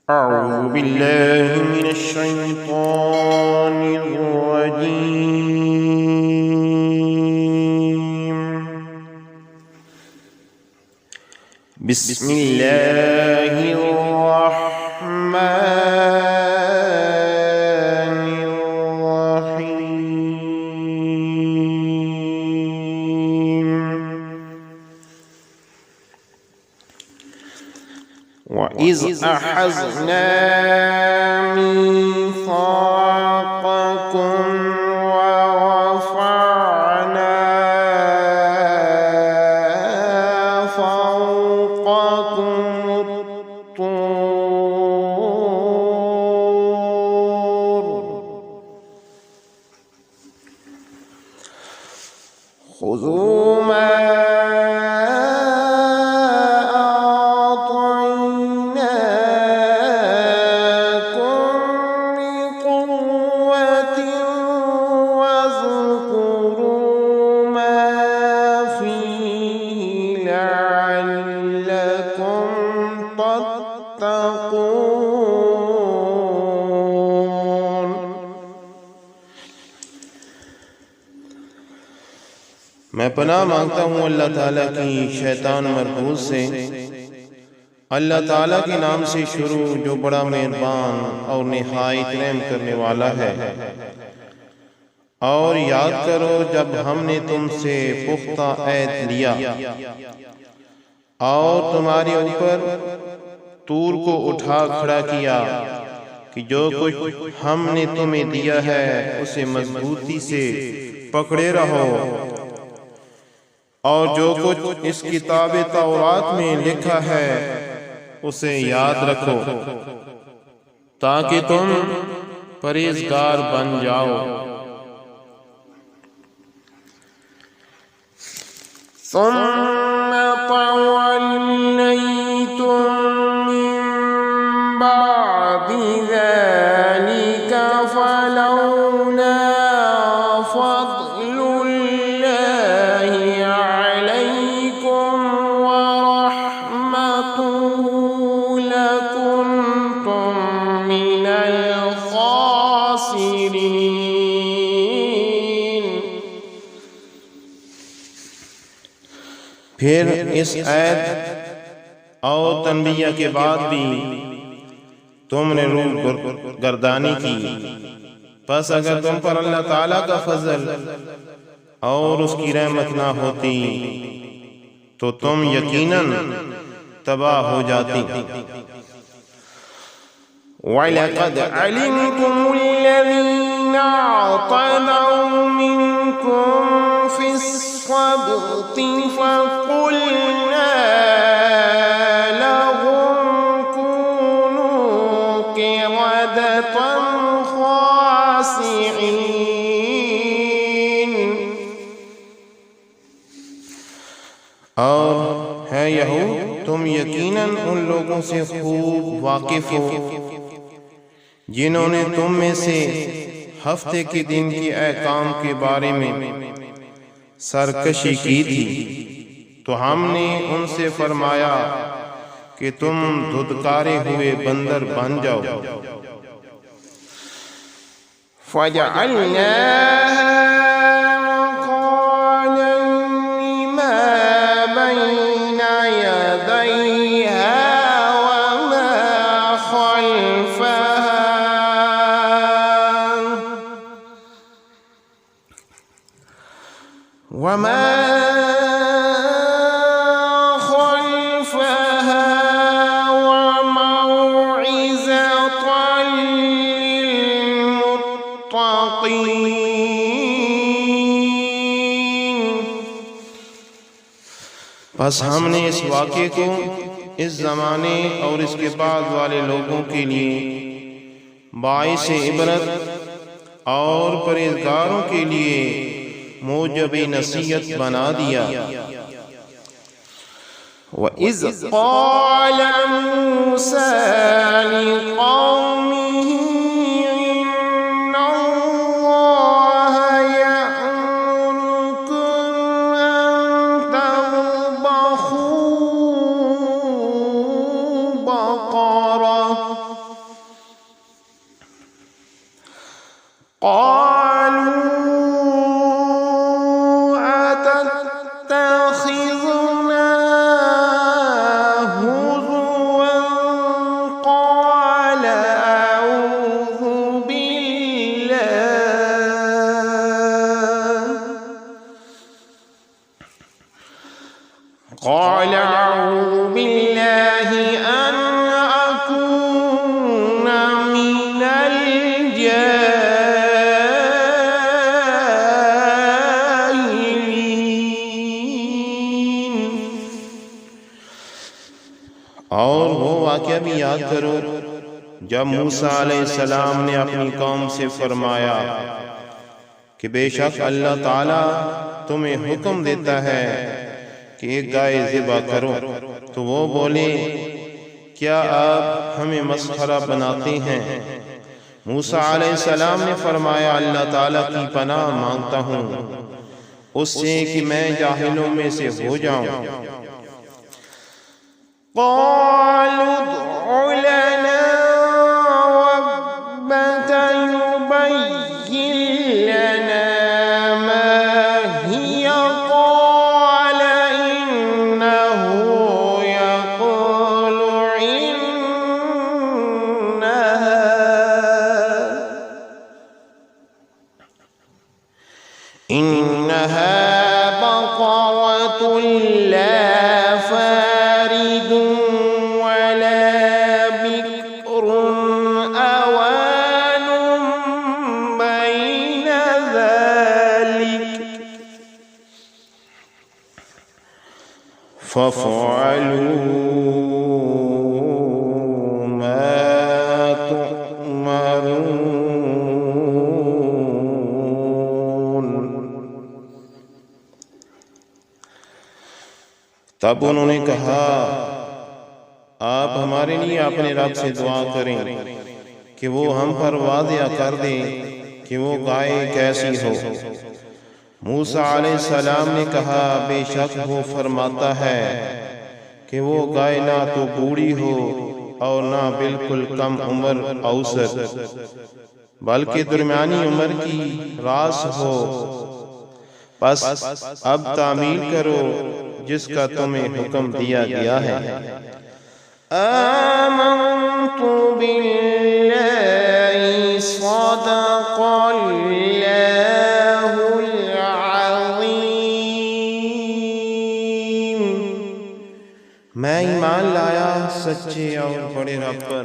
أعوذ بالله من الشيطان الرجيم. بسم الله الرحمن الرحيم. وإذ أخذنا ميثاقكم ورفعنا فوقكم الطور خذوا ما मैं पनाह मांगता हूँ अल्लाह ताला की शैतान मरबूज से। अल्लाह ताला के नाम से शुरू जो बड़ा मेहरबान और निहायत रहम करने वाला है। और याद करो जब हमने तुमसे पुख्ता ऐद लिया और तुम्हारे ऊपर तूर को उठा खड़ा किया कि जो कुछ हमने तुम्हें दिया है उसे मजबूती से पकड़े रहो, और जो कुछ इस किताब तौरात में लिखा है उसे याद रखो ताकि तुम परहेजगार बन जाओ। सुम्मा तवल्लैतुम मिन बादि ज़ालिका फलौला फज़्लुल्लाहि अलैकुम व रहमतुहु लकुन्तुम मिनल खासिरीन। फिर इस ऐद और तनबिया के बाद भी तुमने रूह गर्दानी की, बस अगर तुम पर अल्लाह ताला का फजल और उसकी रहमत ना होती तो तुम यकीनन तबाह हो जाती। वलक़द अलिमतुमुल्लज़ीना अअतदऊ मिनकुम फिस्सब्ति फक़ुल्ना लहुम कूनू क़िरदतन ख़ासिईन। और है यहूद, तुम यकीनन उन लोगों से खूब वाकिफ हो जिन्होंने तुम में से हफ्ते के दिन के अहकाम के बारे में सरकशी की थी, तो हमने उनसे फरमाया कि तुम धुतकारे हुए बंदर बन जाओ। फजअलनाहा नकालन लिमा बैना यदैहा वमा खल्फहा वमौइज़तन लिल्मुत्तक़ीन। बस हमने इस वाक़े को इस ज़माने और इसके बाद वाले लोगों के लिए बाइस इबरत और परहेज़गारों के लिए मूजब नसीहत बना दिया। वइज़ क़ाल मूसा लिक़ौमिही इन्नल्लाह यअमुरुकुम अन तज़बहू बक़रा याद करो जब मूसा अलैहिस्सलाम ने अपनी कौम से फरमाया कि बेशक अल्लाह ताला तुम्हें हुक्म देता है कि एक गाय ज़िबा करो, तो वो बोले क्या आप हमें मस्खरा बनाते हैं? मूसा अलैहिस्सलाम ने फरमाया अल्लाह ताला की पनाह मांगता हूँ उससे कि मैं जाहिलों में से हो जाऊं। इन्नहा बक़रतुन ला फ़ारिदुन वला बिक्रुन अवानुन बैन ज़ालिक फ़फ़अलू मा तुअमरून। तब उन्होंने कहा आप हमारे लिए अपने रब से दुआ करें कि वो हम पर वादिया कर दे कि वो गाय कैसी हो। मूसा अलैहिस्सलाम ने कहा बेशक वो फरमाता है कि वो गाय ना तो बूढ़ी हो और ना बिल्कुल कम उम्र औसत बल्कि दरमियानी उम्र की रास हो। बस अब तामील करो जिसका तुम्हें हुक्म दिया गया है। आमन्तु बिल्लाहि सदक़ल्लाहुल अज़ीम। मैं ईमान लाया सच्चे और बड़े रब पर